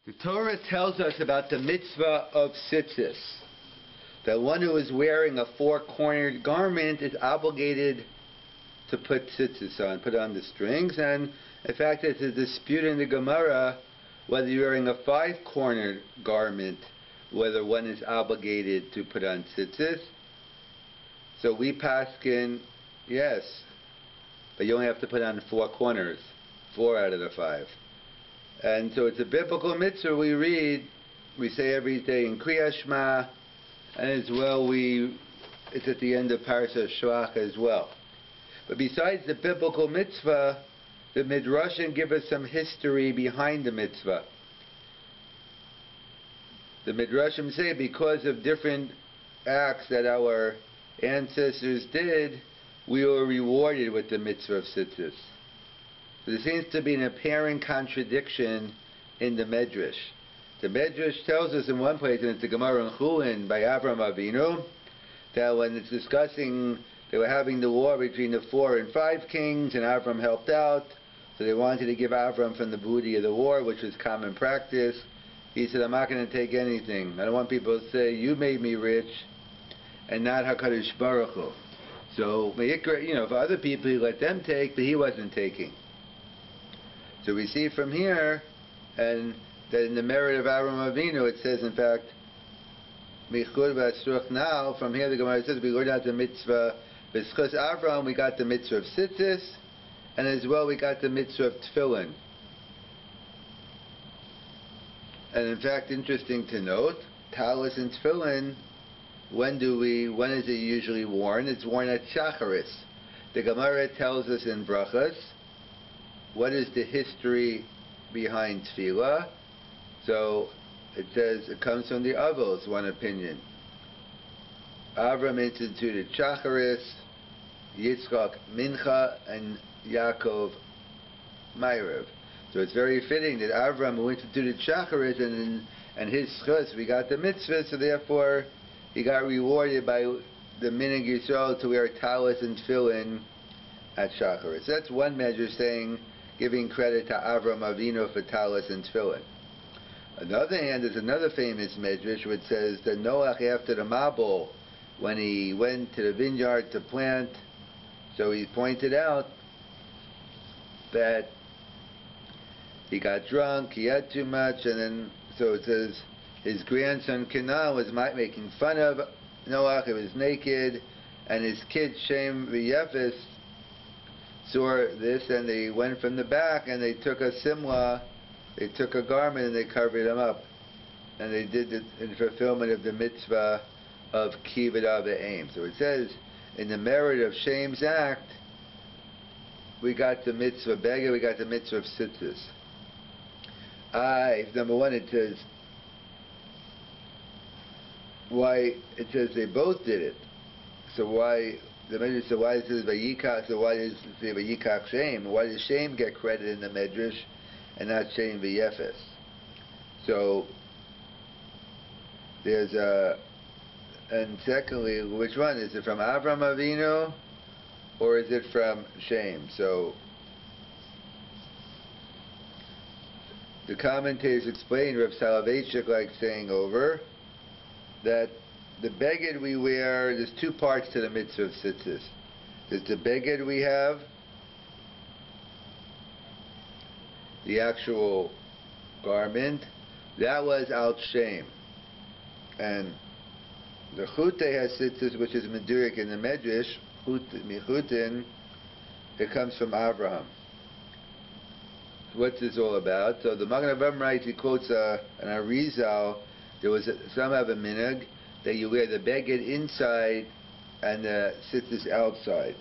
The Torah tells us about the mitzvah of Tzit-Tzit. That one who is wearing a four-cornered garment is obligated to put Tzit-Tzit on, put on the strings. And in fact, it's a dispute in the Gemara whether you're wearing a five-cornered garment, whether one is obligated to put on Tzit-Tzit. So we paskin, yes, but you only have to put on four corners, 4 out of the 5. And so it's a biblical mitzvah we read, we say every day in Kriyas Shema, and as well it's at the end of Parashat Shlach as well. But besides the biblical mitzvah, the Midrashim give us some history behind the mitzvah. The Midrashim say because of different acts that our ancestors did, we were rewarded with the mitzvah of Tzit-Tzit. So there seems to be an apparent contradiction in the Medrash. The Medrash tells us in one place, and it's the Gemara in Chulin by Avram Avinu, that when it's discussing, they were having the war between the 4 and 5 kings, and Avram helped out, so they wanted to give Avram from the booty of the war, which was common practice. He said, I'm not going to take anything. I don't want people to say, you made me rich, and not HaKadosh Baruch Hu. So, for other people, he let them take, but he wasn't taking. So we see from here, and that in the merit of Avram Avinu, it says, in fact, Michur v'asruch now, from here the Gemara says, we learned out the mitzvah, because Avram, we got the mitzvah of Tzit-Tzit, and as well we got the mitzvah of Tefillin. And in fact, interesting to note, Talis and Tefillin, when is it usually worn? It's worn at Shacharis. The Gemara tells us in Brachas, what is the history behind Tefillah? So it says it comes from the Avos, one opinion. Avram instituted Shacharis, Yitzchak Mincha, and Yaakov Ma'ariv. So it's very fitting that Avram, who instituted Shacharis, and his schus, we got the mitzvah, so therefore he got rewarded by the Minhag Yisrael to wear talis and tefillin at Shacharis. That's one measure saying, giving credit to Avram Avinu for talis and tefillin. On the other hand, there's another famous medrash which says that Noach, after the Mabul, when he went to the vineyard to plant, so he pointed out that he got drunk, he had too much, and then, so it says, his grandson Canaan was making fun of Noach, he was naked, and his kid Shem v'Yefes saw this, and they went from the back, and they took a simla, they took a garment, and they covered him up. And they did it in fulfillment of the mitzvah of Kibbud Avim. So it says, in the merit of Shem's act, we got the mitzvah of Beged, we got the mitzvah of Tzit-Tzit. Number one, it says, why, it says they both did it. So why, the Medrash said, why it says Vayikach, so why does it say Vayikach Shem? Why does Shem get credit in the Medrash and not Shem v'Yefes? So, there's and secondly, which one? Is it from Avram Avinu or is it from Shem? So, the commentators explain, Rav Soloveitchik like saying over, that the beged we wear, there's two parts to the mitzvah of Tzit-Tzit. There's the beged we have, the actual garment, that was Al Shem. And the Chute has Tzit-Tzit, which is Medurik in the Medrash, Michutin, it comes from Abraham. What's this all about? So the Magen Avraham writes, he quotes an Arizal, some have a minhag that you wear the beged inside and the Tzit-Tzit outside.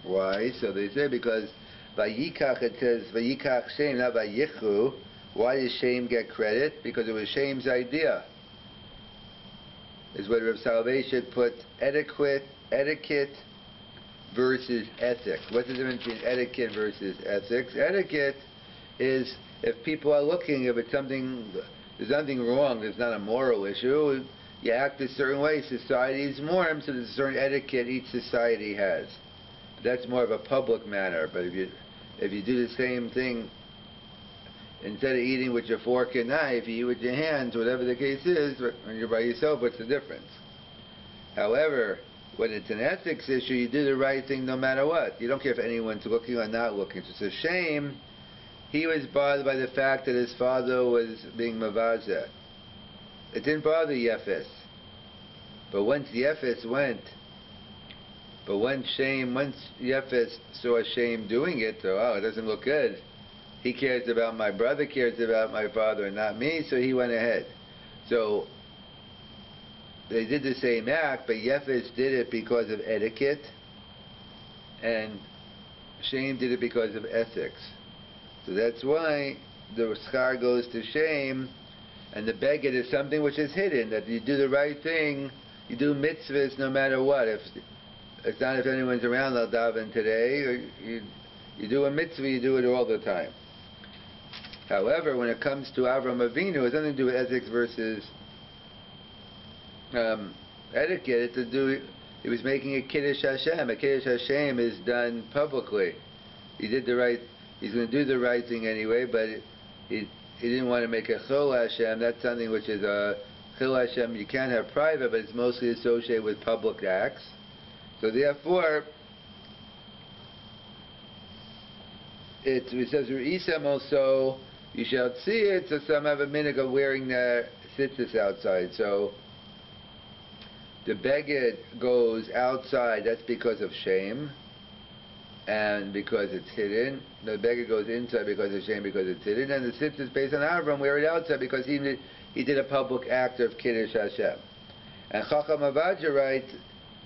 Why? So they say because Vayikach, it says Vayikach Shem, not Vayichu. Why does Shem get credit? Because it was Shem's idea. Is what Rav Soloveitchik put etiquette versus ethics. What's the difference between etiquette versus ethics? Etiquette is if people are looking, if it's something, there's nothing wrong, there's not a moral issue, you act a certain way, society's norm, so there's a certain etiquette each society has. That's more of a public manner, but if you do the same thing Instead of eating with your fork and knife, you eat with your hands, whatever the case is. When you're by yourself, what's the difference? However, when it's an ethics issue, you do the right thing no matter what. You don't care if anyone's looking or not looking. It's just a shame. He was bothered by the fact that his father was being mavazeh. It didn't bother Yefes. But once Yefes went, once Yefes saw Shem doing it, so, oh, it doesn't look good. He cares about my brother, cares about my father, and not me, so he went ahead. So, they did the same act, but Yefes did it because of etiquette, and Shem did it because of ethics. So that's why the schar goes to Shem, and the beged is something which is hidden, that you do the right thing, you do mitzvahs no matter what. If it's not if anyone's around, I'll daven today, or you do a mitzvah, you do it all the time. However, when it comes to Avram Avinu, it has nothing to do with ethics versus etiquette. He was making a Kiddush Hashem. A Kiddush Hashem is done publicly. He's going to do the right thing anyway, but he didn't want to make a Chil Hashem. That's something which is a Chil Hashem you can't have private, but it's mostly associated with public acts. So therefore, it says, Re'isam also, you shall see it, so some have a minhag of wearing their tzitzis outside. So the beged goes outside, that's because of shame, and because it's hidden. The beged goes inside because of shame, because it's hidden. And the tzitzis based on Avram, wear it outside because he did a public act of Kiddush Hashem. And Chacham Avadja writes,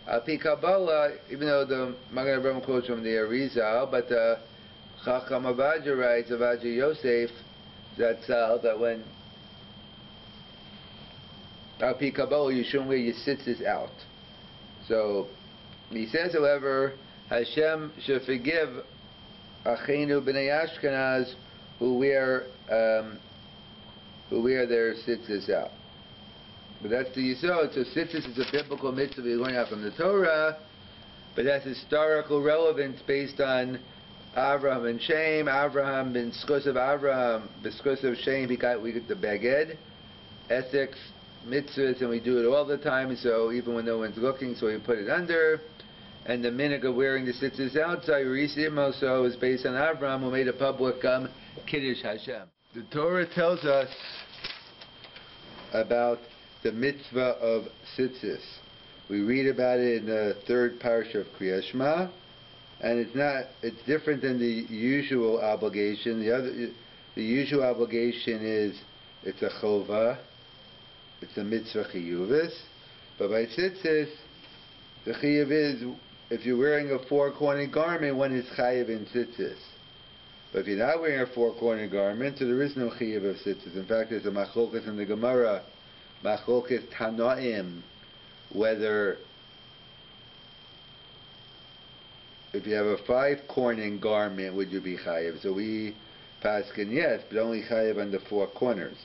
Pi Kabbalah, even though the Magen Avraham quotes from the Arizal, but Chacham Avadja writes, Avadja Yosef, that when Pi Kabbalah, you shouldn't wear your tzitzis out. So he says, however, Hashem should forgive Achenu b'nei Ashkenaz who wear their tzitzis out. But that's the Yisod. So tzitzis is a biblical mitzvah we learn out from the Torah, but that's historical relevance based on Avraham and Shem. Avraham, b'skus of Avraham, b'skus of Shem, we get the beged, ethics, mitzvahs, and we do it all the time, so even when no one's looking, so we put it under. And the minhag of wearing the tzitzis outside, Risim also, is based on Avraham, who made a public Kiddush Hashem. The Torah tells us about the mitzvah of tzitzis. We read about it in the third parsha of Kriyas Shema, and it's different than the usual obligation. The usual obligation is it's a chova, it's a mitzvah chiyuvis, but by tzitzis, the chiyuv is if you're wearing a four-cornered garment, one is chayiv in tzitzis. But if you're not wearing a four-cornered garment, so there is no chiyuv of tzitzis. In fact, there's a machlokas in the Gemara, machlokas tanaim, whether if you have a five-cornered garment, would you be chayiv? So we paskin yes, but only chayiv on the four corners.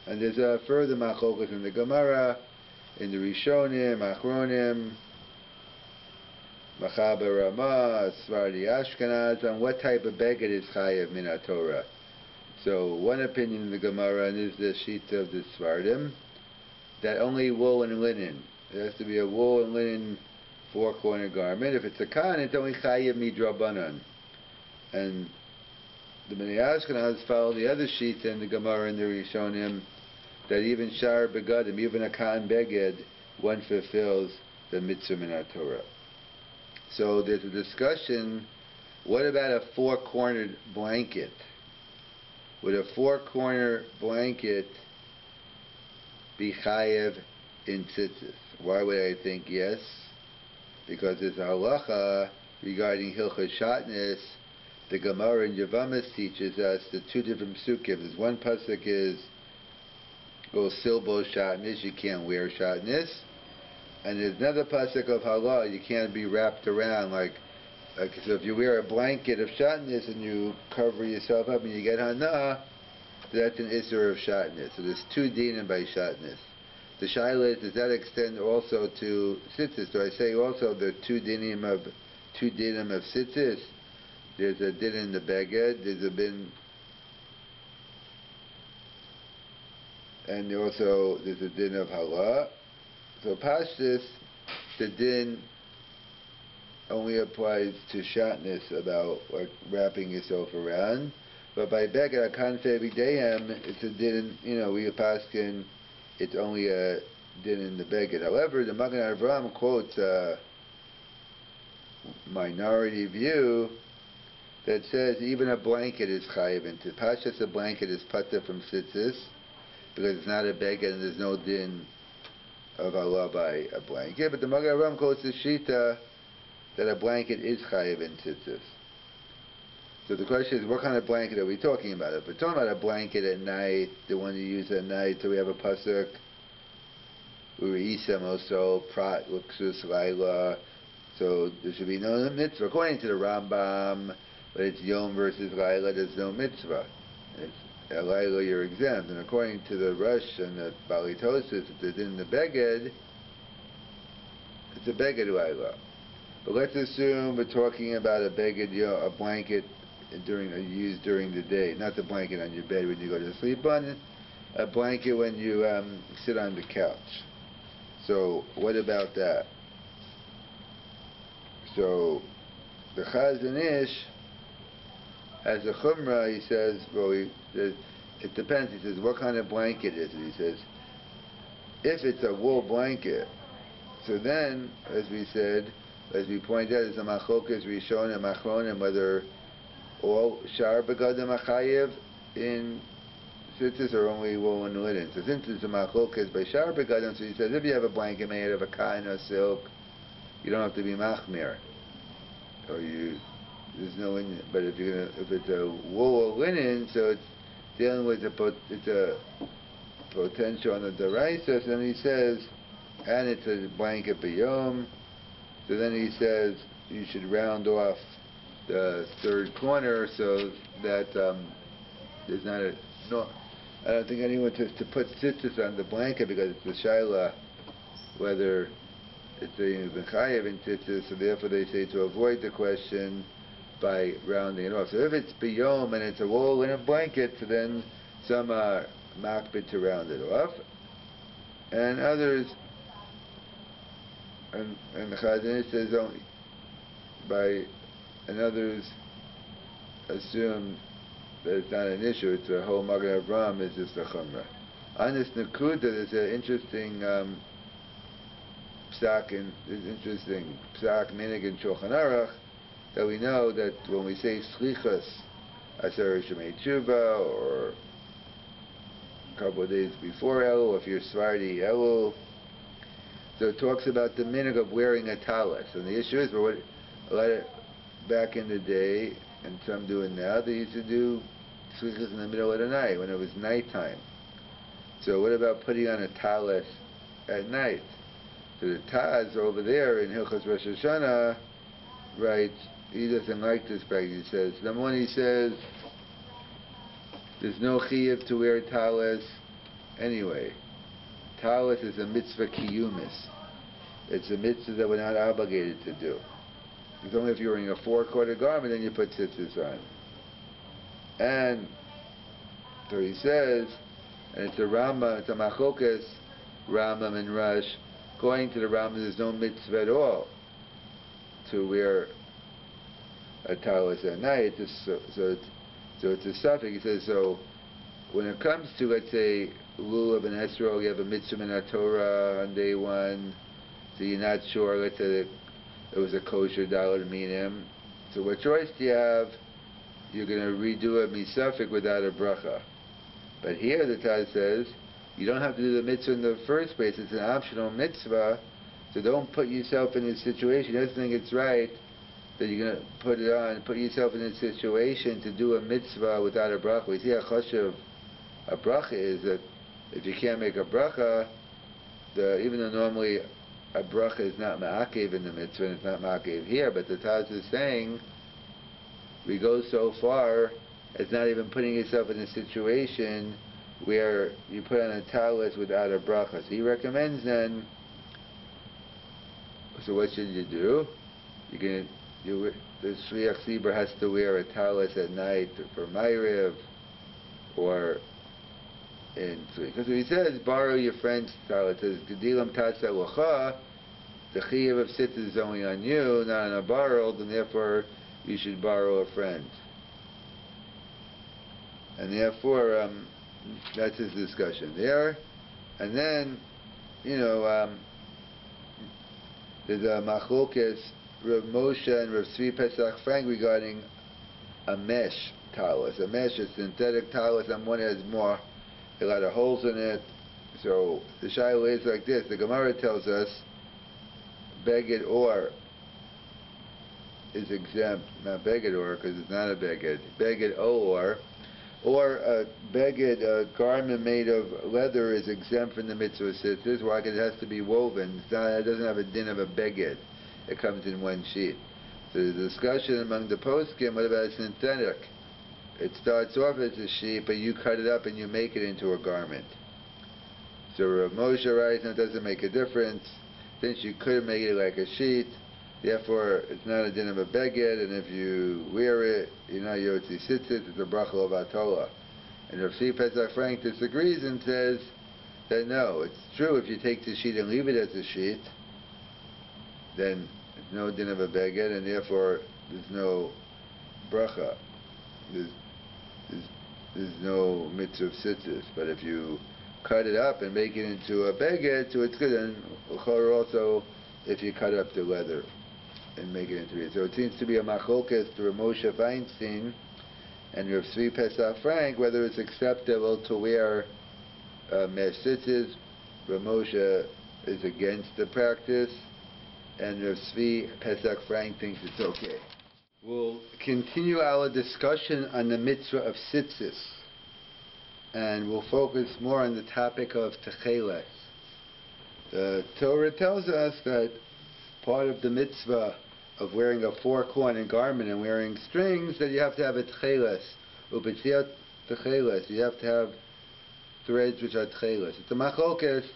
And there's a further machlokas in the Gemara, in the Rishonim, Achronim, Machaber Ramah, Svardi Ashkenaz, on what type of beged is chayiv min Torah. So one opinion in the Gemara, and is the sheet of the Svardim, that only wool and linen. It has to be a wool and linen four-corner garment. If it's a kan, it's only chayiv midrabanan. And the Bnei Ashkenaz follow the other sheet in the Gemara and the Rishonim, that even shar begadim, even a kan beged, one fulfills the mitzvah min Torah. So there's a discussion, what about a four-cornered blanket? Would a four-corner blanket be chayev in tzitzis? Why would I think yes? Because there's a halacha regarding hilchos shatnez. The Gemara in Yavamas teaches us the two different psukim. There's one pasuk is go silbo shatnez, you can't wear shatnez. And there's another pasuk of halal, you can't be wrapped around like so if you wear a blanket of shatnez and you cover yourself up and you get hana, that's an isser of shatnez. So there's two dinim by shatnez. The shaila is, does that extend also to tzitzis? Do I say also there are two dinim of tzitzis? There's a din in the beged, there's a din and also there's a din of halah. So pashtus, the din only applies to shatnez, about like wrapping yourself around. But by beged akanfe b'dayim, it's a din. We paskin, it's only a din in the beged. However, the Magen Avraham quotes a minority view that says even a blanket is chayiv into pashtus. A blanket is pater from Tzit-Tzit because it's not a beged and there's no din of Allah by a blanket. But the Magen Avraham quotes the shita that a blanket is chayiv in Tzit-Tzit. So the question is, what kind of blanket are we talking about? If we're talking about a blanket at night, the one you use at night, so we have a pasuk, U'isem also, Prat, Luxus, Laila, so there should be no mitzvah. According to the Rambam, but it's Yom versus Laila, there's no mitzvah. At Laila you're exempt. And according to the Rush and the Bali Tosis, if it's in the Beged, it's a Beged Laila. But let's assume we're talking about a beged, a blanket used during the day, not the blanket on your bed when you go to sleep on, a blanket when you sit on the couch. So what about that? So the Chazon Ish has a chumrah. He says, it depends. He says, what kind of blanket is it? He says, if it's a wool blanket, so then, as we pointed out, there's a machlokas rishon and machronim whether all shar begadim achayev in Tzit-Tzit or only wool and linen. So since it's a machlokas by shar begadim, so he says if you have a blanket made of a kain or silk, you don't have to be machmir, or there's no in. But if it's a wool or linen, so it's dealing with it's a potential on the deraisa. So then he says, and it's a blanket b'yom. So then he says you should round off the third corner so that there's not I don't think anyone to put Tzit-Tzit on the blanket because it's the shaila whether it's a chayev in Tzit-Tzit. So therefore they say to avoid the question by rounding it off. So if it's biyom and it's a wool linen blanket, so then some are makbid to round it off, and others. And the Chazon says only and others assume that it's not an issue. It's a whole Magen Avraham is just a chumrah. On this Nakuda, there's an interesting psak minig in Shulchan Aruch that we know that when we say slichas aser shemei tshuva or a couple of days before Elul, if you're Svardi Elul. So it talks about the minig of wearing a talis, and the issue is, back in the day, and some do it now, they used to do slichas in the middle of the night when it was nighttime. So what about putting on a talis at night? So the Taz over there in Hilchos Rosh Hashanah writes he doesn't like this practice. He says, number one, he says there's no chiyuv to wear talis anyway. Talis is a mitzvah kiyumis. It's a mitzvah that we're not obligated to do. It's only if you're wearing a 4-quarter garment, then you put tzitzis on. And so he says, and it's a Rambam, it's a Machokas, Rambam and Rush. According to the Rambam, there's no mitzvah at all to wear a talis at night. So it's a suffix. He says, so when it comes to, let's say, Lulav and Esrog, you have a mitzvah in Torah on day one, so you're not sure, let's say that it was a kosher dollar to meet him. So what choice do you have? You're going to redo a misafik without a bracha. But here the Taz says, you don't have to do the mitzvah in the first place. It's an optional mitzvah, so don't put yourself in this situation. He doesn't think it's right that you're going to put it on, put yourself in this situation to do a mitzvah without a bracha. We see a chashav, a bracha is that if you can't make a bracha, even though normally a bracha is not ma'akev in the mitzvah, and it's not ma'akev here, but the Taz is saying, we go so far as not even putting yourself in a situation where you put on a talis without a bracha. So he recommends then, so what should you do? The Shliach Tzibur has to wear a talis at night for Ma'ariv, or in 3. Because he says, borrow your friend's talis. It says, Gedilam Tasa Wacha, the Chiyuv of Tzit-Tzit is only on you, not on a borrowed, and therefore you should borrow a friend. And therefore, that's his discussion there. And then, there's a machlokes, Rav Moshe and Rav Tzvi Pesach Frank regarding a mesh talus. A mesh is synthetic talus, and one has a lot of holes in it. So the shaila is like this. The Gemara tells us beged or is exempt, not beged or because it's not a beged or a beged, a garment made of leather is exempt from the mitzvah of tzitzis. Why? Because it has to be woven. It doesn't have a din of a beged. It comes in one sheet. So the discussion among the poskim, what about synthetic? It starts off as a sheet, but you cut it up and you make it into a garment. So Rav Moshe writes, no, it doesn't make a difference. Since you could make it like a sheet, therefore it's not a din of a beged, and if you wear it, Yotzi Tzitzit, it's a bracha of Atola. And Rav Tzvi Pesach Frank disagrees and says that no, it's true if you take the sheet and leave it as a sheet, then it's no din of a beged, and therefore there's no bracha. There's no mitzvah of tzitzis. But if you cut it up and make it into a beged, so it's good. And also, if you cut up the leather and make it into it. So it seems to be a machlokes to Rav Moshe Feinstein and Rav Tzvi Pesach Frank whether it's acceptable to wear mesh tzitzis. Rav Moshe is against the practice, and Rav Tzvi Pesach Frank thinks it's okay. We'll continue our discussion on the mitzvah of tzitzis, and we'll focus more on the topic of techeles. The Torah tells us that part of the mitzvah of wearing a four-cornered garment and wearing strings, that you have to have a techeles, ubetziat techeles. You have to have threads which are techeles. It's a machlokes,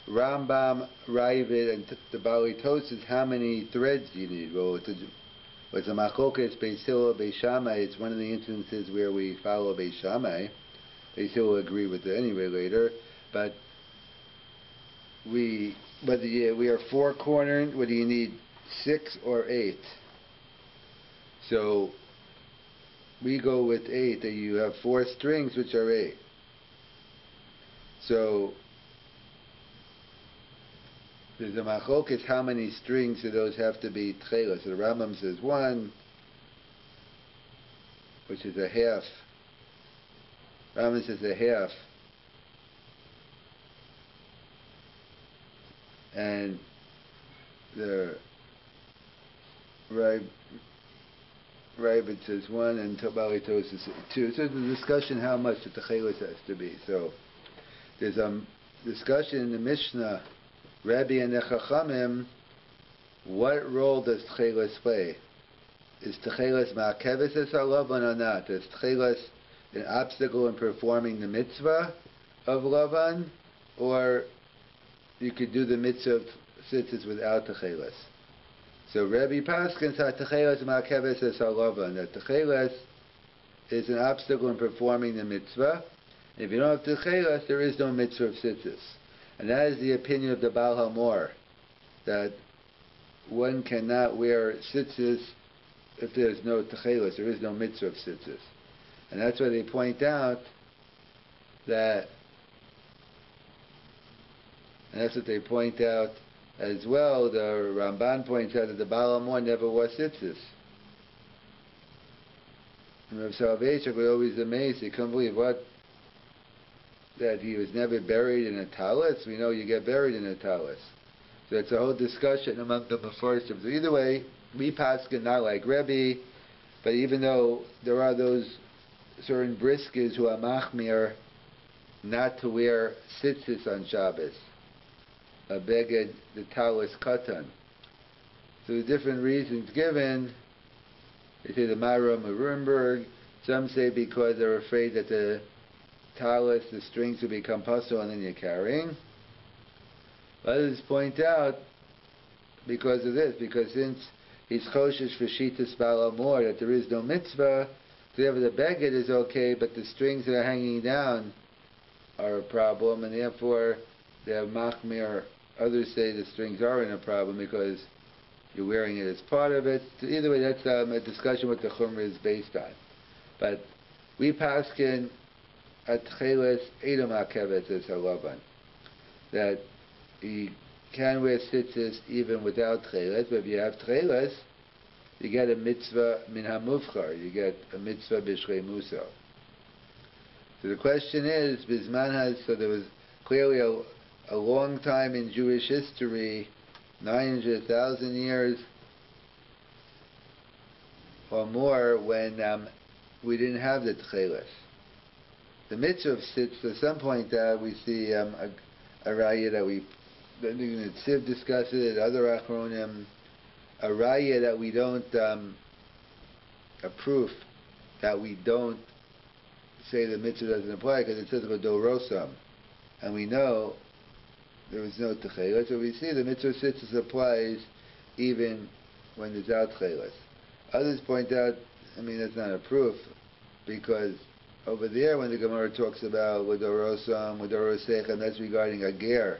Rambam, Ravid, and the Bali Tosas. How many threads do you need? Well, it's a machlokes Beis Hillel, Beis Shammai. It's one of the instances where we follow Beis Shammai. Beis Hillel agree with it anyway later, but we are four-cornered. What do you need? 6 or 8? So we go with 8. That you have 4 strings, which are 8. So there's a machlokes, how many strings do those have to be tchelas? So the Rambam says 1, which is a half. Rambam says a half. And the Rabbi says 1, and Bali Tosas says 2. So there's a discussion how much the tchelas has to be. So there's a discussion in the Mishnah, Rabbi and the Chachamim, what role does tchelas play? Is tchelas ma'akeves es halavan or not? Is tchelas an obstacle in performing the mitzvah of lavan, or you could do the mitzvah of tzitzis without tchelas? So Rabbi Paskins had tchelas ma'akeves es halavan, that tchelas is an obstacle in performing the mitzvah. And if you don't have tchelas, there is no mitzvah of tzitzis. And that is the opinion of the Baal HaMor, that one cannot wear tzitzis if there's no techeles, there is no mitzvah of tzitzis. And that's why they point out that, and that's what they point out as well, the Ramban points out that the Baal HaMor never wore tzitzis. And Rav Soloveitchik was always amazed, he couldn't believe that he was never buried in a talus. We know you get buried in a talus. So it's a whole discussion among the Mefarshim. So either way, we paskin not like Rabbi, but even though there are those certain briskers who are machmir not to wear tzitzis on Shabbos, a beged, the talus katan. So the different reasons given, they say the Maram of Rumberg, some say because they're afraid that the talus, the strings will become pasul and then you're carrying. Others point out because of this, because since he's choshesh for shitas Baal HaMor, that there is no mitzvah, so therefore the beged is okay, but the strings that are hanging down are a problem, and therefore they have machmir. Others say the strings aren't a problem because you're wearing it as part of it. So either way, that's a discussion what the chumrah is based on. But we paskin at tcheles edom hakevet as Selevan, that you can wear tzitzis even without tcheles, but if you have tcheles, you get a mitzvah min hamufchar, you get a mitzvah b'shrei musa. So the question is, Bisman has, so there was clearly a long time in Jewish history, 900,000 years or more, when we didn't have the tcheles. The mitzvah of tzitz, at some point we see a raya that the Tzit discusses it, other achronim, a raya that we don't, a proof that we don't say the mitzvah doesn't apply because it says about dorosam, and we know there was no tcheles, so we see the mitzvah tzitz applies even when there's out tcheles. Others point out, that's not a proof, because over there when the Gemara talks about Widorosam, Widorosechem, that's regarding a ger,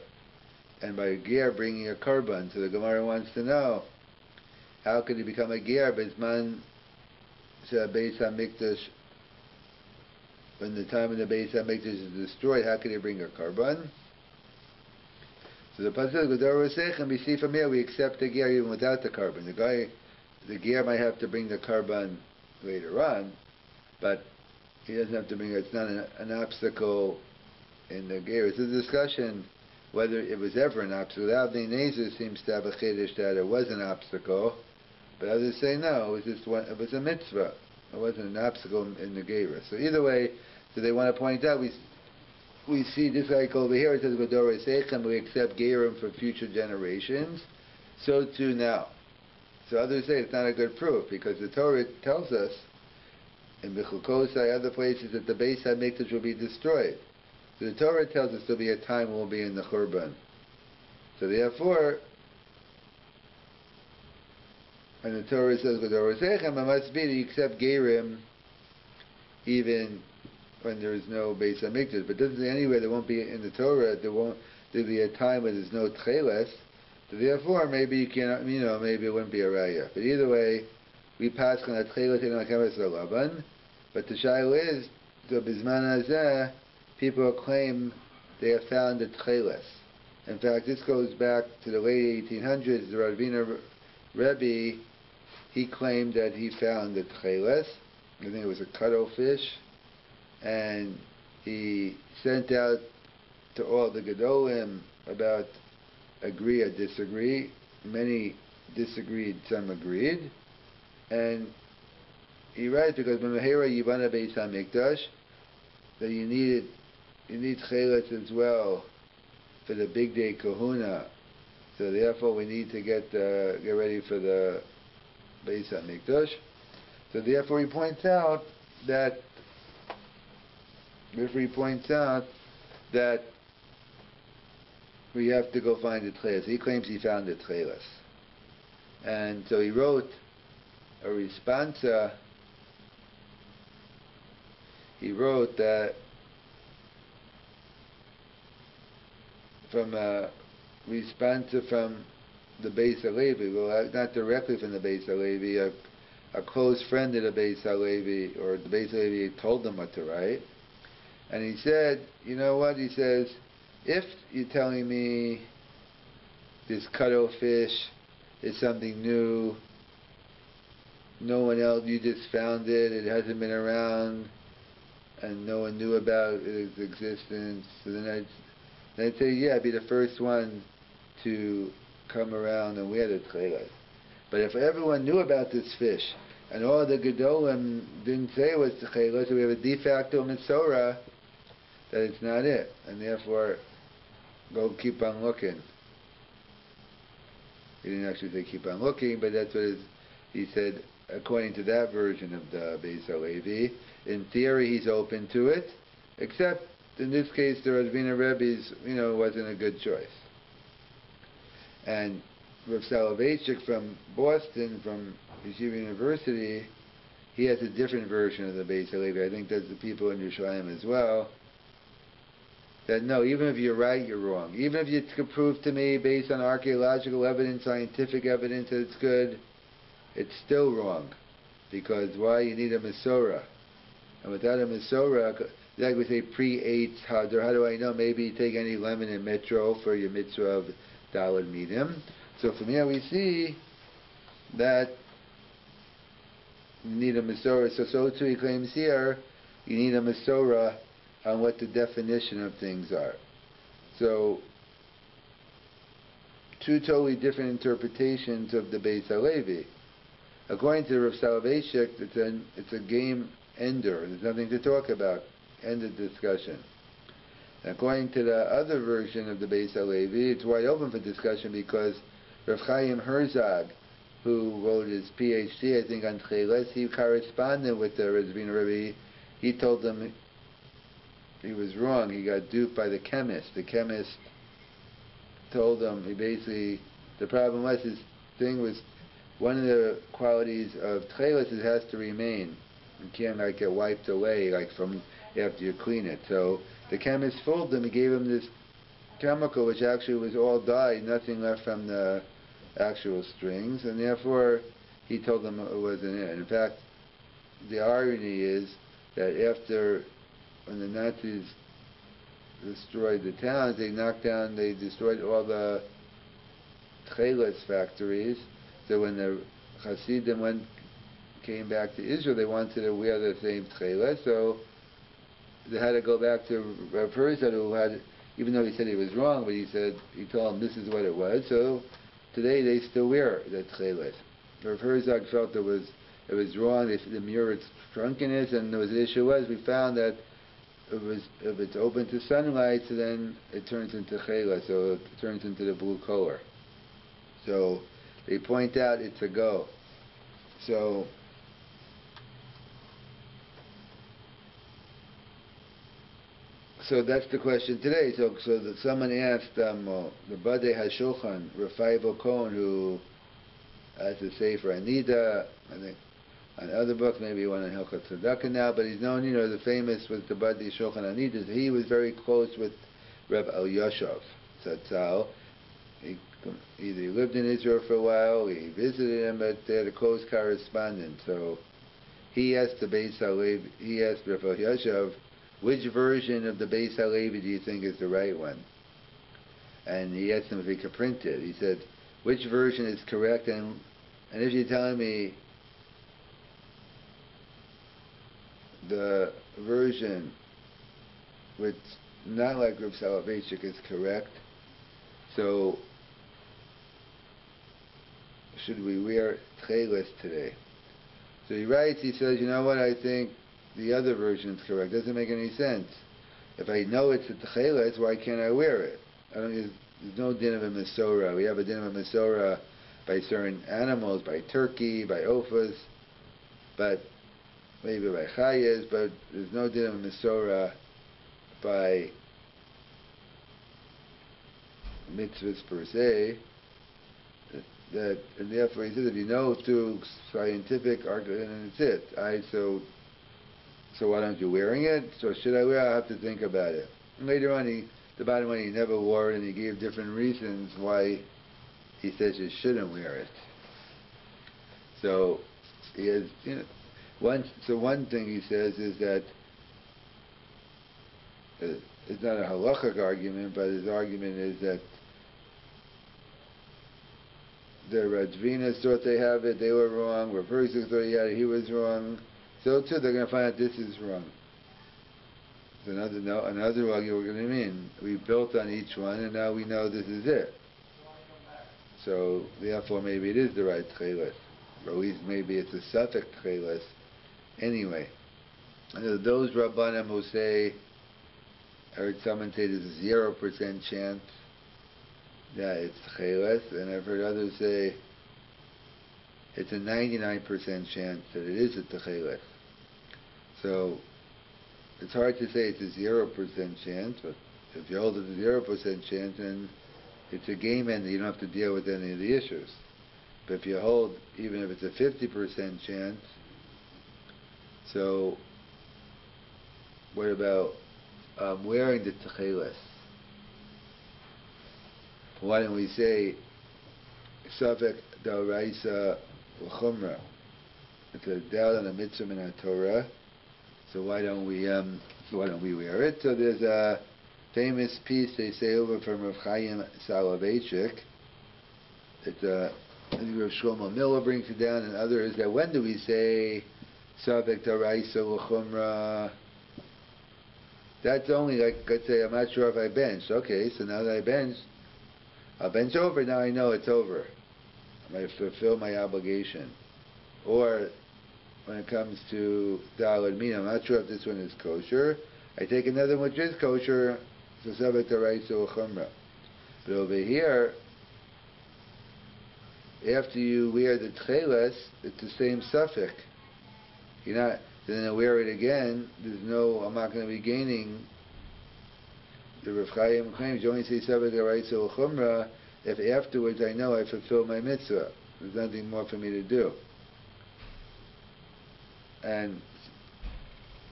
and by a ger bringing a korban. So the Gemara wants to know, how could he become a ger? Bisman Beis HaMikdash, when the time when the Beis HaMikdash is destroyed, how could he bring a korban? So the pasuk Widorosechem, we see from here we accept the ger even without the korban. The ger might have to bring the korban later on, but he doesn't have to bring it. It's not an obstacle in the ger. It's a discussion whether it was ever an obstacle. The Avnei Nezer seems to have a chiddush that it was an obstacle, but others say no, it was just it was a mitzvah. It wasn't an obstacle in the ger. So either way, so they want to point out, we see this like over here, it says V'dorei Seichem, we accept gerim for future generations. So too now. So others say it's not a good proof, because the Torah tells us in Bechukosai, other places, that the Beis HaMikdash will be destroyed. So the Torah tells us there'll be a time when we'll be in the Churban. So therefore, and the Torah says, it must be that you accept Gerim even when there is no Beis HaMikdash. But it doesn't say anywhere there won't be, in the Torah, there'll be a time when there's no Tcheles. So therefore, maybe you cannot, maybe it wouldn't be a raya. But either way, we pass on a tchelet in a Selevan. But the shaila is, so Bisman Hazeh, people claim they have found the tcheles. In fact, this goes back to the late 1800s. The Rabbi, he claimed that he found the tcheles. I think it was a cuttlefish, and he sent out to all the Gedolim about agree or disagree. Many disagreed, some agreed. And he writes, because B'mehera Yivana Beis HaMikdash, that you need cheletz as well for the big day kahuna. So therefore we need to get ready for the Beis HaMikdash. So therefore he points out that we have to go find the tcheles. He claims he found the tcheles. And so he wrote a responsa. He wrote that from a responsa from the Beis HaLevi, well, not directly from the Beis HaLevi, a close friend of the Beis HaLevi, or the Beis HaLevi told them what to write. And he said, you know what? He says, if you're telling me this cuttlefish is something new, no one else, you just found it hasn't been around, and no one knew about its existence, so then I'd say, yeah, I'd be the first one to come around and wear the tcheles. But if everyone knew about this fish, and all the Gedolim didn't say it was tcheles, so we have a de facto mitzvah that it's not it, and therefore go keep on looking. He didn't actually say keep on looking, but that's what he said, according to that version of the Beis HaLevi. In theory, he's open to it, except in this case, the Ravina Rebbe's, wasn't a good choice. And Rav Soloveitchik from Boston, from Yeshiva University, he has a different version of the Beis HaLevi. I think there's the people in Yerushalayim as well. that no, even if you're right, you're wrong. Even if you could prove to me based on archaeological evidence, scientific evidence that it's good, it's still wrong. Because why? You need a Masorah. And without a Masorah, like we say pre-8 Hadar, how do I know? Maybe you take any lemon and metro for your mitzvah of Daled Midim. So from here we see that you need a Masorah. So too he claims here, you need a Masorah on what the definition of things are. So, two totally different interpretations of the Beis HaLevi. According to Rav Soloveitchik, it's a game ender. There's nothing to talk about. End of discussion. According to the other version of the Beis HaLevi, it's wide open for discussion because Rav Chaim Herzog, who wrote his PhD, I think, on Tcheles, he corresponded with the Rabbi. He told them he was wrong. He got duped by the chemist. The chemist told him, the problem was, his thing was, one of the qualities of Tcheles, it has to remain. You can't get wiped away from after you clean it. So the chemist fooled him. He gave him this chemical which actually was all dyed, nothing left from the actual strings, and therefore he told them it wasn't it. In fact, the irony is that after, when the Nazis destroyed the towns, they destroyed all the Tcheles factories. So when the Hasidim came back to Israel, they wanted to wear the same Tcheles, so they had to go back to Rav Herzog, who had, even though he said he was wrong, but he told them this is what it was. So today they still wear the Tcheles. Rav Herzog felt it was wrong. The mirrored drunkenness, and the issue was, we found that if it's open to sunlight, so then it turns into Tcheles, so it turns into the blue color. So they point out it's a go. So that's the question today. So that someone asked the Badei HaShulchan, Rafai Cohen, who has a Sefer Anida, I think, on other books, maybe one on Hilchot Tzedakah now, but he's known, the famous with the Badei Shulchan Anida. He was very close with Reb Elyashiv Zatzal. Either he lived in Israel for a while, he visited him, but they had a close correspondence. So he asked the Beis HaLevi, he asked Reb Elyashiv, which version of the Beis HaLevi do you think is the right one? And he asked him if he could print it. He said, which version is correct? And if you're telling me the version which, not like Rav Soloveitchik, is correct, so should we wear Tcheles today? So he writes, he says, you know what, I think the other version is correct. Doesn't make any sense. If I know it's a Tcheles, why can't I wear it? There's no din of a Masorah. We have a din of a Masorah by certain animals, by turkey, by ophas, but maybe by chayas, but there's no din of a Masorah by mitzvahs per se. And therefore he says, if you know through scientific argument, and it's it. So why don't you wearing it? So should I wear it? I have to think about it. And later on, the bottom line, he never wore it, and he gave different reasons why he says you shouldn't wear it. So he has, one thing he says is that it's not a halachic argument, but his argument is that the Radvinas thought they have it, they were wrong. Rav Herzog thought he had it, he was wrong. So too, they're going to find out this is wrong. It's another argument. What do you mean? We built on each one, and now we know this is it. So therefore, maybe it is the right Tcheles, or at least maybe it's a Suffolk Tcheles. Anyway, those Rabbanim who say, I heard someone say there's a 0% chance that it's Tcheles, and I've heard others say it's a 99% chance that it is a Tcheles. So it's hard to say it's a 0% chance, but if you hold it a 0% chance, then it's a game ender. You don't have to deal with any of the issues. But if you hold, even if it's a 50% chance, so what about wearing the Techeles. Why don't we say Safek D'Oraisa L'Chumra? It's a doubt on a mitzvah in our Torah. So why don't we wear it? So there's a famous piece they say over from Rav Chaim Soloveitchik. It's I think Rav Shlomo Miller brings it down, and others, that when do we say Safek D'Oraisa L'Chumra? That's only like, let's say, I'm not sure if I benched. Okay, so now that I benched, I'll bench over, now I know it's over. I fulfill my obligation. Or when it comes to Daled Min, I'm not sure if this one is kosher. I take another one which is kosher, so Safek D'Oraisa L'Chumra. But over here, after you wear the Tcheles, it's the same suffix. You're not, then I wear it again, there's no, I'm not going to be gaining. The Rav Chaim claims you only say Safek D'Oraisa L'Chumra if afterwards I know I fulfill my mitzvah. There's nothing more for me to do. And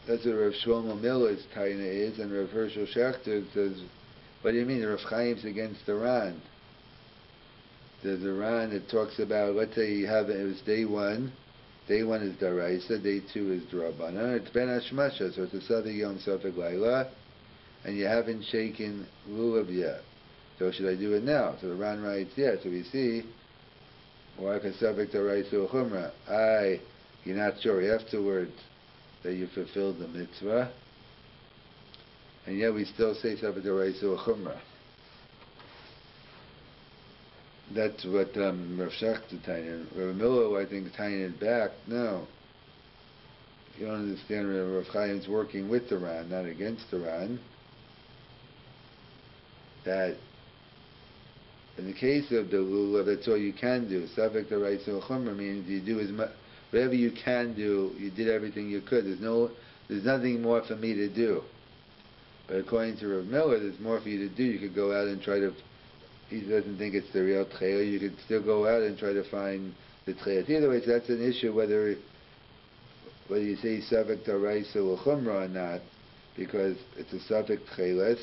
that's what Rav Shlomo Miller's taina is, and Rav Hershel Schachter says, what do you mean, the Rav Chaim's against the Ran? There's a Ran that talks about, let's say you have, it was day one is Daraisa, day 2 is D'Rabbanan, it's Ben Hashmasha, so it's a Safek Yom Safek Laila, and you haven't shaken Lulav yet. So should I do it now? So the Ran writes, yeah, so we see, why can Safek D'Oraisa L'Chumra? You're not sure afterwards that you fulfilled the mitzvah, and yet we still say Safek D'Oraisa L'Chumra. That's what Rav Schachter tained. Rav Miller, I think, tained it back. No. You don't understand Rav Chaim's working with the Ran, not against the Ran. That in the case of the lulav, that's all you can do. Safek D'Oraisa L'Chumra means you do as much, whatever you can do, you did everything you could. There's nothing more for me to do. But according to Rav Miller, there's more for you to do. You could go out and try to, he doesn't think it's the real tchelah, you could still go out and try to find the tchelah. Either way, so that's an issue whether you say Safek D'Oraisa L'Chumra or not, because it's a Safek tcheles,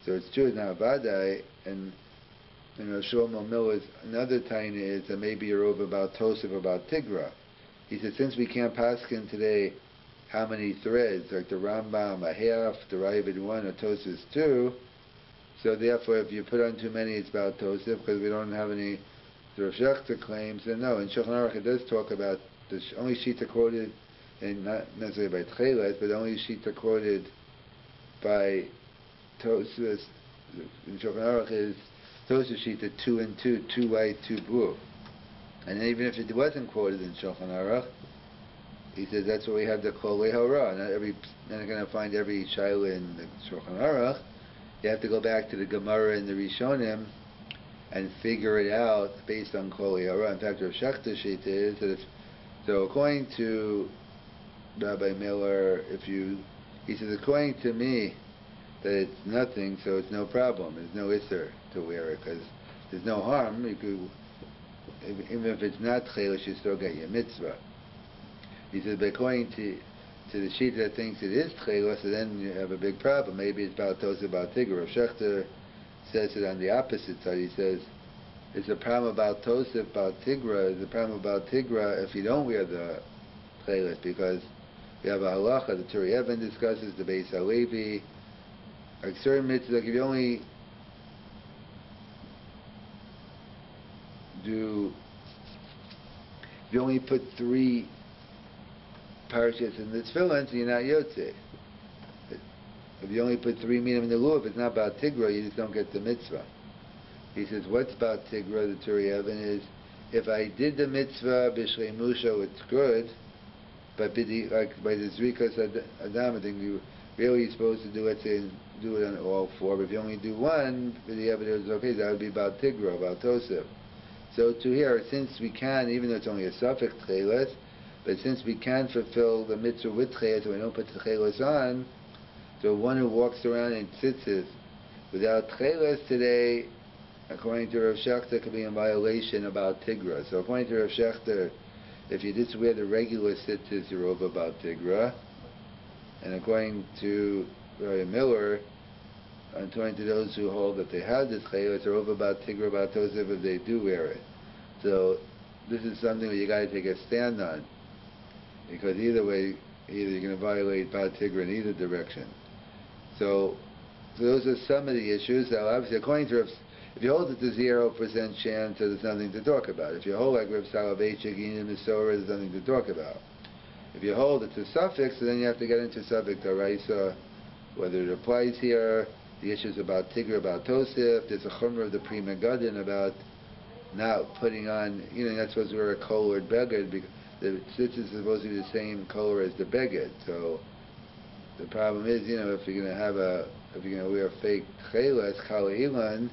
so it's true, now Vadai, and Rav Shlomo Miller's another taina is that maybe you're over about Tosef, about Tigra. He said, since we can't paskin today how many threads, like the Rambam, a half, the Ravid 1, or Tosef 2, so therefore if you put on too many it's about Tosef, because we don't have any, the Rav Schachter claims, and no, in Shulchan Aruch it does talk about, the only Shita quoted, and not necessarily by Tcheles, but only Shita quoted by Tosef, in Shulchan Aruch is Tosef Shita 2 and 2, 2 white, 2 blue. And even if it wasn't quoted in Shulchan Aruch, he says that's what we have to call Lehora. Not going to find every Shaila in the Shulchan Aruch. You have to go back to the Gemara and the Rishonim and figure it out based on Kol Lehora. In fact, Rav Schachter Shita is that so according to Rabbi Miller, he says according to me that it's nothing, so it's no problem. There's no isser to wear it because there's no harm. You could, even if it's not tcheles, you still get your mitzvah. He says, but according to the sheet that thinks it is tcheles, so then you have a big problem. Maybe it's about Tosef, about Tigra. Rav Schachter says it on the opposite side. He says, it's a problem about Tosef, about Tigra. It's a problem about Tigra if you don't wear the tcheles, because we have a halacha, the Turi Even discusses, the Beis HaLevi, like certain mitzvahs, like if you only put 3 parashas in the tefillin, so you're not yotze. If you only put 3 minim in the lulav, if it's not about Tigra, you just don't get the mitzvah. He says, what's about Tigra, the Turi Even, is if I did the mitzvah b'shlei musho, it's good, but like by the Zrikas Adam, I think you're supposed to do it on all 4, but if you only do 1, the evidence is okay, that would be about Tigra, about Tosef. So to here, since we can, even though it's only a suffix tcheles, but since we can fulfill the mitzvah with tcheles, and we don't put the tcheles on, so one who walks around in Tzit-Tzit without tcheles today, according to Rav Schachter, could be in violation about Tigra. So according to Rav Schachter, if you just wear the regular Tzit-Tzit, you're over about Tigra. And according to Rabbi Miller, according to those who hold that they have this chayla, are over about tigra about tosef if they do wear it. So this is something that you got to take a stand on, because either way, either you're going to violate bad tigra in either direction. So those are some of the issues. Now, obviously, according to if you hold it to 0% chance, there's nothing to talk about. If you hold like Reb Soloveitchik, Yin and Misora, there's nothing to talk about. If you hold it to suffix, then you have to get into suffix daraisa, whether it applies here. The issues about tigra, about tosef. There's a chumrah of the Pri Megadim about not putting on, you're not supposed to wear a colored beged, because the tzitz is supposed to be the same color as the beged. So the problem is, if you're going to wear a fake chelas, kala ilan,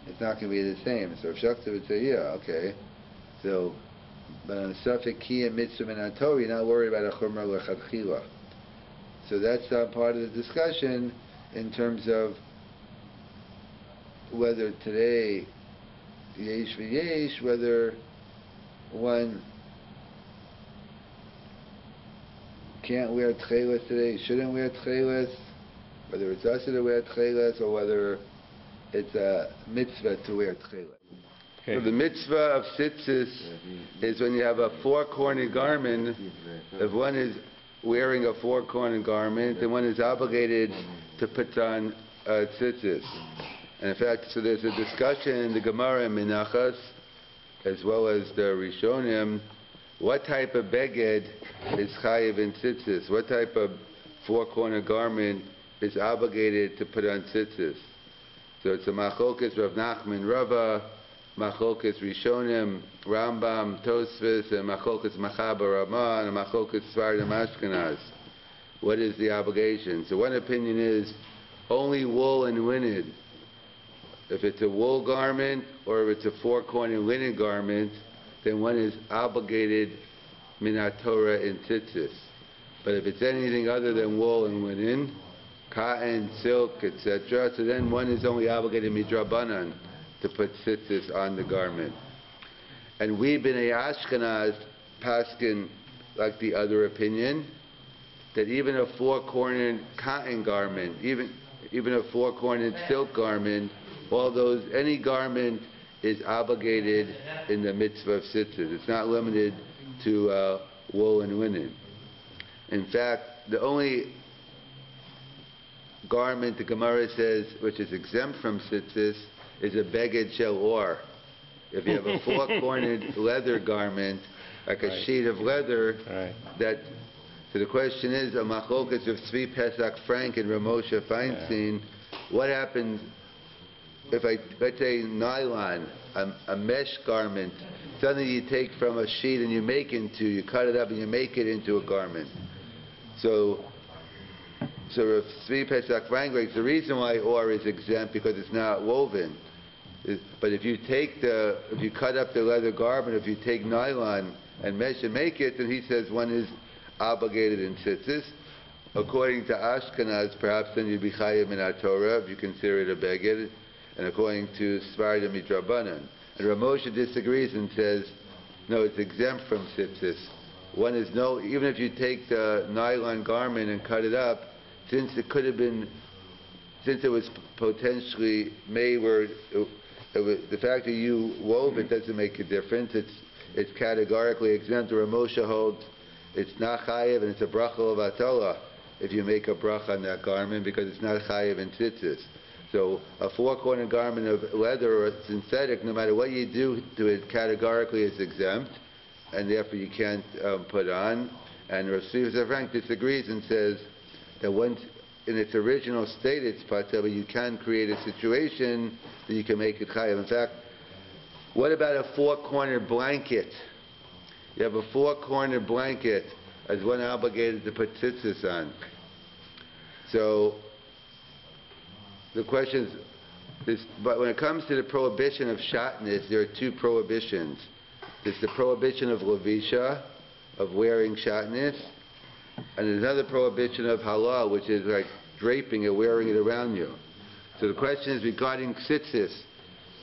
it's not going to be the same. So if Shakta would say, yeah, okay. So, but on suffix kiyah mitzvah and Torah, you're not worried about a chumrah lechatchila. So that's part of the discussion in terms of whether today yesh v'yesh, whether one can't wear tchelas today, shouldn't wear tchelas, whether it's us to wear tchelas or whether it's a mitzvah to wear tchelas. Okay. So the mitzvah of Tzit-Tzit is when you have a four-cornered garment. If one is wearing a four-cornered garment, then one is obligated to put on Tzit-Tzit. And in fact, so there's a discussion in the Gemara and Menachos, as well as the Rishonim, what type of beged is chayiv in Tzit-Tzit? What type of four-cornered garment is obligated to put on Tzit-Tzit? So it's a machlokes Rav Nachman Rava, machlokes Rishonim, Rambam, Tosfos, and machlokes Machaber Ramah, and machlokes Sfardim Ashkenaz. What is the obligation? So one opinion is only wool and linen. If it's a wool garment or if it's a four-cornered linen garment, then one is obligated minat Torah in Tzit-Tzit. But if it's anything other than wool and linen, cotton, silk, etc., so then one is only obligated midrabanan to put Tzit-Tzit on the garment. And we, B'nai Ashkenaz, paskin like the other opinion, that even a four-cornered cotton garment, even a four-cornered silk garment, all those, any garment is obligated in the mitzvah of Tzit-Tzit. It's not limited to wool and linen. In fact, the only garment the Gemara says which is exempt from Tzit-Tzit is a beged shel or. If you have a four-cornered leather garment, like a sheet of leather, that. So the question is, a machlokas of Tzvi Pesach Frank and Ramosha Feinstein, what happens if let's say nylon, a mesh garment, something you take from a sheet and you cut it up and you make it into a garment. So if Tzvi Pesach Frank writes, the reason why or is exempt because it's not woven. But if you cut up the leather garment, if you take nylon and mesh and make it, then he says one is obligated in Tzit-Tzit. According to Ashkenaz, perhaps then you'd be chayiv min Torah if you consider it a beged, and according to Sfardim midrabanan. And Ramosha disagrees and says, no, it's exempt from Tzit-Tzit. One is even if you take the nylon garment and cut it up, since it was potentially made where the fact that you wove it doesn't make a difference. It's categorically exempt. Ramosha holds it's not chayiv and it's a bracha of atala if you make a bracha on that garment because it's not chayiv in Tzit-Tzit. So a four-cornered garment of leather or synthetic, no matter what you do to it, categorically is exempt, and therefore you can't put on. And Rav Tzvi Frank disagrees and says that once in its original state it's patel, but you can create a situation that you can make it chayiv. In fact, what about a four-cornered blanket? You have a four-cornered blanket as one obligated to put tzitzis on. So the question is, but when it comes to the prohibition of shatnez, there are two prohibitions. There's the prohibition of levisha, of wearing shatnez, and there's another prohibition of halal, which is like draping it, wearing it around you. So the question is regarding tzitzis.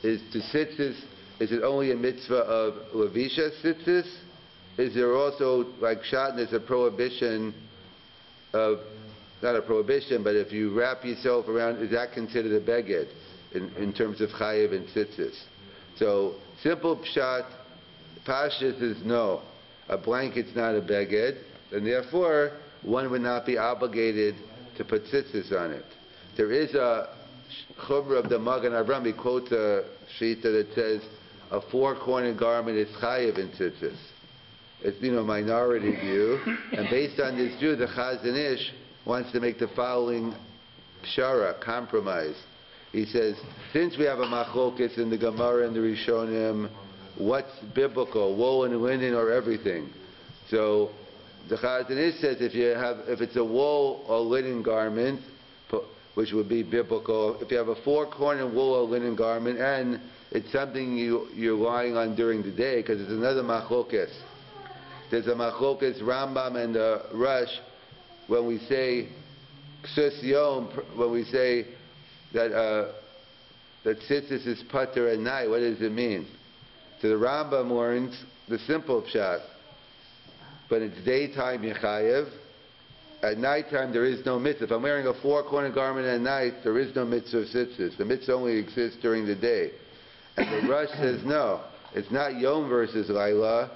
Is it only a mitzvah of levisha tzitzis? Is there also, like shatnez, a prohibition of not a prohibition, but if you wrap yourself around, is that considered a beged in terms of chayiv and tzitzis? So simple pshat, pashas is no. A blanket's not a beged, and therefore one would not be obligated to put tzitzis on it. There is a chumrah of the Magen Avraham. He quotes a shita that says a four-cornered garment is chayiv in tzitzis. It's minority view, and based on this view, the Chazon Ish wants to make the following pshara, compromise. He says, since we have a machlokes in the Gemara and the Rishonim, what's biblical, wool and linen or everything? So the Chazon Ish says if it's a wool or linen garment, which would be biblical, if you have a four-cornered wool or linen garment and it's something you're lying on during the day, because it's another machlokes. There's a machlokes Rambam and Rush when we say ksus yom, when we say that tzitzis is pater at night. What does it mean? So the Rambam learns the simple pshat. But it's daytime yechayev. At nighttime there is no mitzvah. If I'm wearing a four-cornered garment at night, there is no mitzvah of tzitzis. The mitzvah only exists during the day. And the Rush says no. It's not yom versus laila.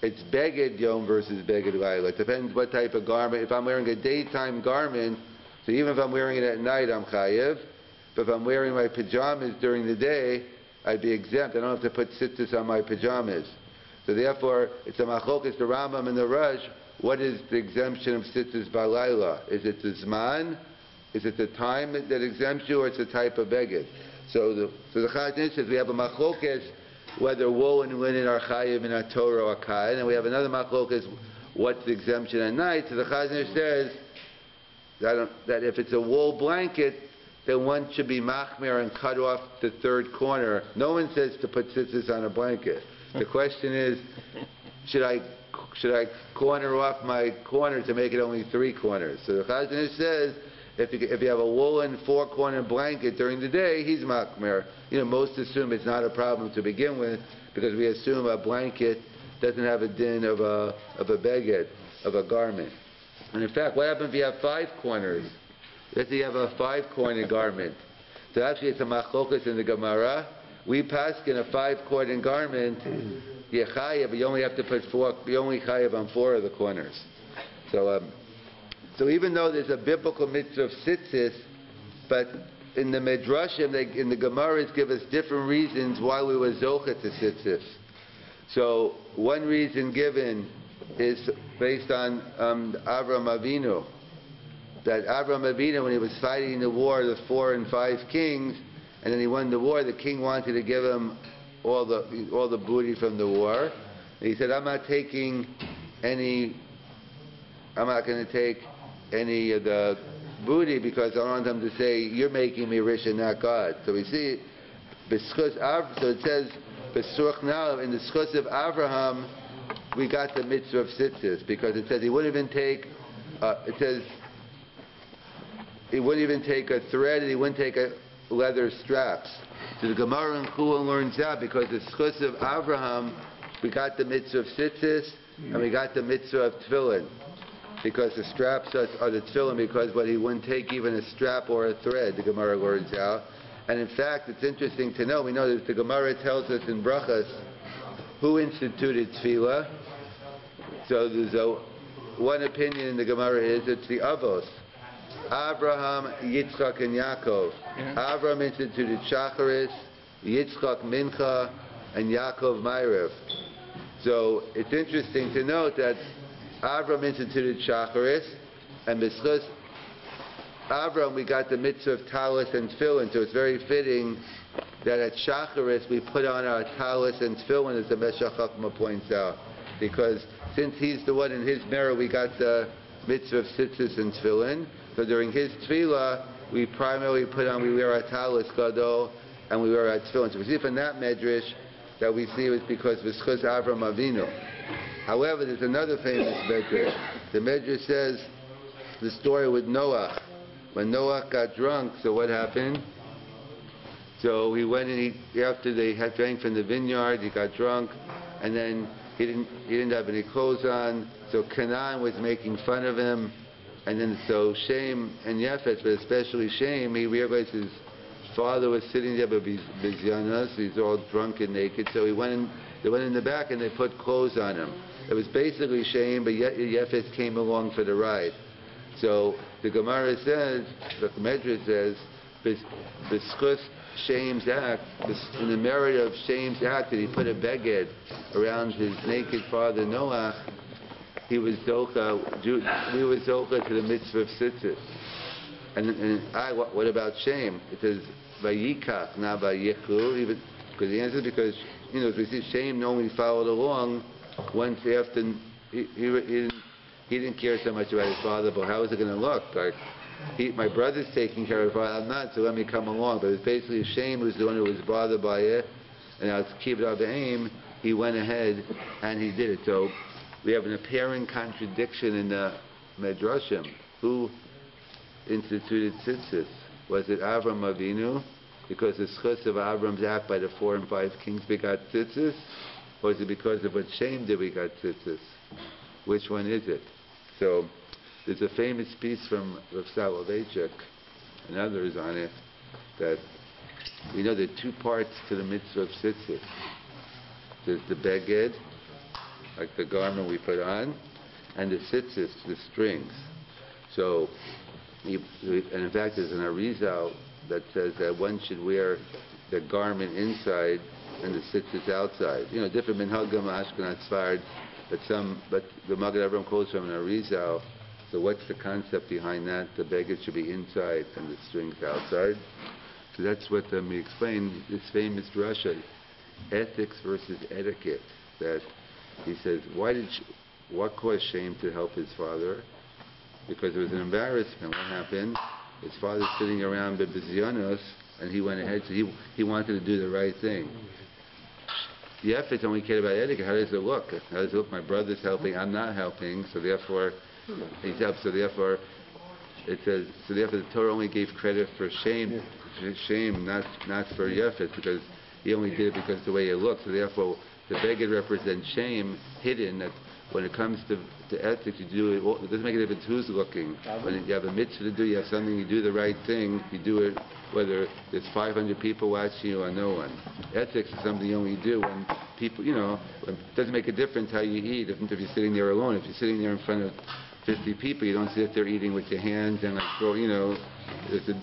It's beged yom versus beged laila. It depends what type of garment. If I'm wearing a daytime garment, so even if I'm wearing it at night, I'm chayev. But if I'm wearing my pajamas during the day, I'd be exempt. I don't have to put tzitzis on my pajamas. So therefore, it's a machlokes, the Rambam and the Rush. What is the exemption of tzitzis balayla? Is it the zman? Is it the time that exempts you, or it's a type of beged? So the Chazon says we have a machlokes whether wool and linen are chayiv in a Torah or kain, and we have another machlokes what's the exemption at night. So the Chazon says that if it's a wool blanket, then one should be machmir and cut off the third corner. No one says to put tzitzis on a blanket. The question is, should I corner off my corner to make it only three corners? So the Chazon says, if you have a woolen four-corner blanket during the day, he's machmir. Most assume it's not a problem to begin with, because we assume a blanket doesn't have a din of a beged, of a garment. And in fact, what happens if you have five corners? Let's say you have a five-corner garment. So actually it's a machlokes in the Gemara. We paskin a five-corner garment, you're chayev, but you only have to put you only chayev on four of the corners. So even though there's a biblical mitzvah of tzitzis, but in the Midrashim, in the Gemaras give us different reasons why we were zocha to tzitzis. So one reason given is based on Avraham Avinu. That Avraham Avinu, when he was fighting the war, the 4 and 5 kings, and then he won the war, the king wanted to give him all the booty from the war. And he said, I'm not going to take any of the booty because I don't want them to say, you're making me rich and not God. So we see, so it says, in the schus of Avraham, we got the mitzvah of tzitzis, because it says he wouldn't even take, he wouldn't even take a thread, and he wouldn't take a leather straps. So the Gemara in Chulin learns out, because the schus of Avraham, we got the mitzvah of tzitzis, and we got the mitzvah of tefillin, because the straps are the tefillin, because he wouldn't take even a strap or a thread, the Gemara learns out. And in fact, it's interesting to know, we know that the Gemara tells us in Brachas who instituted tefillah. So there's one opinion in the Gemara is it's the Avos. Abraham, Yitzchak, and Yaakov. Yeah. Abraham instituted Shacharis, Yitzchak Mincha, and Yaakov Ma'ariv. So it's interesting to note that Abraham instituted Shacharis, and b'schus Abraham we got the mitzvah of talis and tefillin. So it's very fitting that at Shacharis we put on our talis and tefillin, as the Meshach Chachma points out, because since he's the one in his mirror, we got the mitzvah of tzitzis and tefillin. So during his tefillah, we primarily we wear our talis gadol, and we wear our tefillin. So we see from that medrash that we see it was because v'schus Avram Avinu. However, there's another famous medrash. The medrash says the story with Noah. When Noah got drunk, so what happened? So he went and after they had drank from the vineyard, he got drunk, and then he didn't have any clothes on. So Canaan was making fun of him. And then so Shem and Yafet, but especially Shem, he realized his father was sitting there, but Bizyanas, he's all drunk and naked. So they went in the back and they put clothes on him. It was basically Shem, but Yafet came along for the ride. So the Gemara says, the Medrash says, B'schus Shem's act, in the merit of Shem's act that he put a beged around his naked father Noah, we were zocha to the mitzvah of Tzit-Tzit. And what about Shem? It says Vayikach, not Vayichu, even because the answer is because as we see, Shem normally followed along once after he didn't care so much about his father, but how is it going to look? Like my brother's taking care of his father, I'm not, so let me come along. But it's basically Shem who's the one who was bothered by it, and now to keep it up aim, he went ahead and he did it. So we have an apparent contradiction in the Medrashim. Who instituted Tzit-Tzit? Was it Avram Avinu? Because the schus of Avram's act by the 4 and 5 kings we got Tzit-Tzit? Or is it because of what Shem did we got Tzit-Tzit? Which one is it? So there's a famous piece from Rav Soloveitchik and others on it that we know there are 2 parts to the mitzvah of Tzit-Tzit. There's the beged, like the garment we put on, and the tzitzis, the strings. So, and in fact, there's an Arizal that says that one should wear the garment inside and the tzitzis outside. Different minhagim, Ashkenaz, Sfard, but the Maggid Avraham quotes from an Arizal. So what's the concept behind that? The beged should be inside and the strings outside. So that's what we explain this famous drasha, ethics versus etiquette. That he says, what caused Shem to help his father? Because it was an embarrassment. What happened? His father's sitting around Bizyanos, and he went ahead, so he wanted to do the right thing. Yefet only cared about etiquette. How does it look? How does it look? My brother's helping, I'm not helping, so therefore he's helped. So therefore it says, the Torah only gave credit for Shem, not for Yefet, because he only did it because of the way it looked. So therefore the beged represents Shem hidden, that when it comes to ethics, you do it doesn't make a difference who's looking. When you have a mitzvah to do, you have something, you do the right thing, you do it whether there's 500 people watching you or no one. Ethics is something you only do when people, it doesn't make a difference how you eat, if you're sitting there alone. If you're sitting there in front of 50 people, you don't sit there eating with your hands and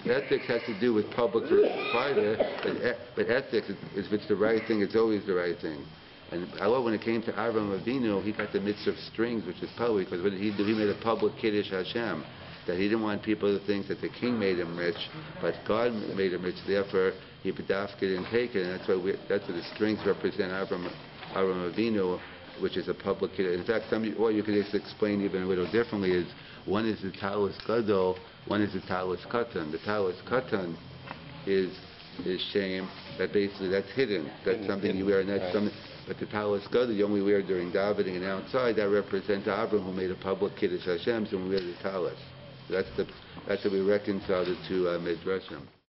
ethics has to do with public versus private, but ethics is if it's the right thing, it's always the right thing. And when it came to Avram Avinu, he got the mitzvah of strings, which is public, because what did he do? He made a public Kiddush Hashem, that he didn't want people to think that the king made him rich, but God made him rich, therefore he bedafked and take it, and that's what the strings represent Avram Avinu, which is a public Kiddush. In fact, or you could just explain even a little differently, is one is the Talus Gadol, one is the Talus Katan. The Talus Katan is Shem, that basically that's hidden. That's something you wear, and that's something. But the Talus Gadol you only wear during davening and outside. That represents Avram, who made a public Kiddush Hashem, so we wear the Talus. So that's how we reconcile the two Midrashim.